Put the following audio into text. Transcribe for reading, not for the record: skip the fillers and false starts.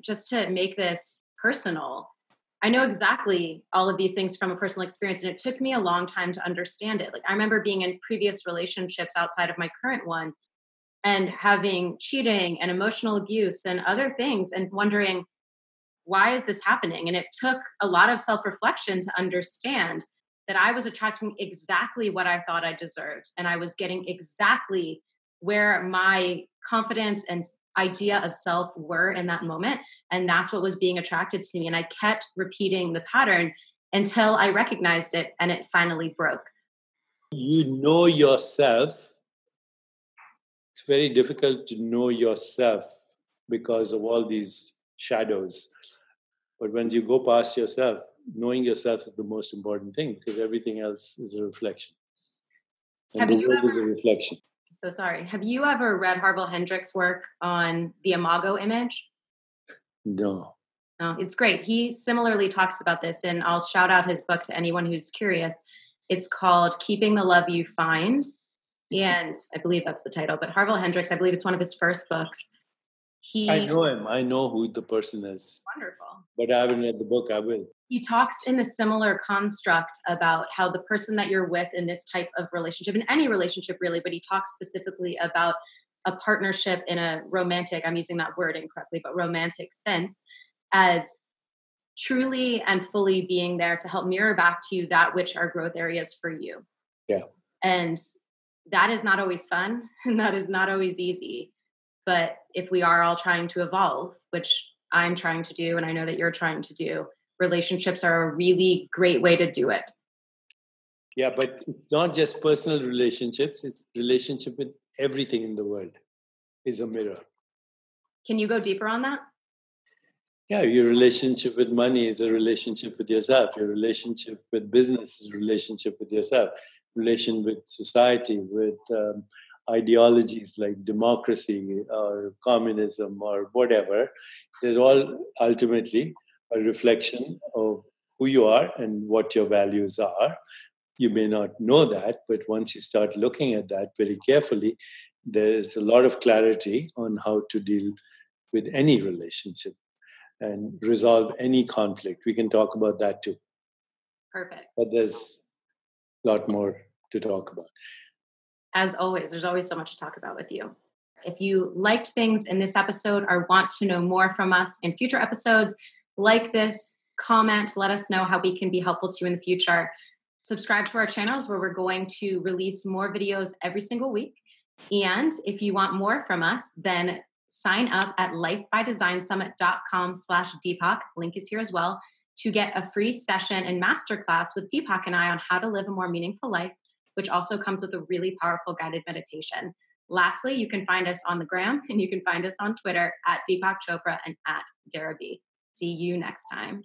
just to make this personal, I know exactly all of these things from a personal experience, and it took me a long time to understand it. Like, I remember being in previous relationships outside of my current one and having cheating and emotional abuse and other things and wondering, why is this happening? And it took a lot of self-reflection to understand that I was attracting exactly what I thought I deserved. And I was getting exactly where my confidence and idea of self were in that moment. And that's what was being attracted to me. And I kept repeating the pattern until I recognized it and it finally broke. You know yourself. It's very difficult to know yourself because of all these shadows. But when you go past yourself, knowing yourself is the most important thing, because everything else is a reflection. And the world is a reflection. So sorry. Have you ever read Harville Hendrix' work on the imago image? No. No, it's great. He similarly talks about this, and I'll shout out his book to anyone who's curious. It's called Keeping the Love You Find. And I believe that's the title. But Harville Hendrix, I believe it's one of his first books. I know him. I know who the person is. Wonderful. But I haven't read the book. I will. He talks in the similar construct about how the person that you're with in this type of relationship, in any relationship really, but he talks specifically about a partnership in a romantic, I'm using that word incorrectly, but romantic sense, as truly and fully being there to help mirror back to you that which are growth areas for you. Yeah. And that is not always fun, and that is not always easy. But if we are all trying to evolve, which I'm trying to do, and I know that you're trying to do, relationships are a really great way to do it. Yeah, but it's not just personal relationships. It's relationship with everything in the world is a mirror. Can you go deeper on that? Yeah, your relationship with money is a relationship with yourself. Your relationship with business is a relationship with yourself. Relation with society, with ideologies like democracy or communism or whatever, they're all ultimately a reflection of who you are and what your values are. You may not know that, but once you start looking at that very carefully, there's a lot of clarity on how to deal with any relationship and resolve any conflict. We can talk about that too. Perfect. But there's a lot more to talk about. As always, there's always so much to talk about with you. If you liked things in this episode or want to know more from us in future episodes, like this, comment, let us know how we can be helpful to you in the future. Subscribe to our channels where we're going to release more videos every single week. And if you want more from us, then sign up at lifebydesignsummit.com/Deepak. Link is here as well, to get a free session and masterclass with Deepak and I on how to live a more meaningful life, which also comes with a really powerful guided meditation. Lastly, you can find us on the gram and you can find us on Twitter at Deepak Chopra and at Darrah. See you next time.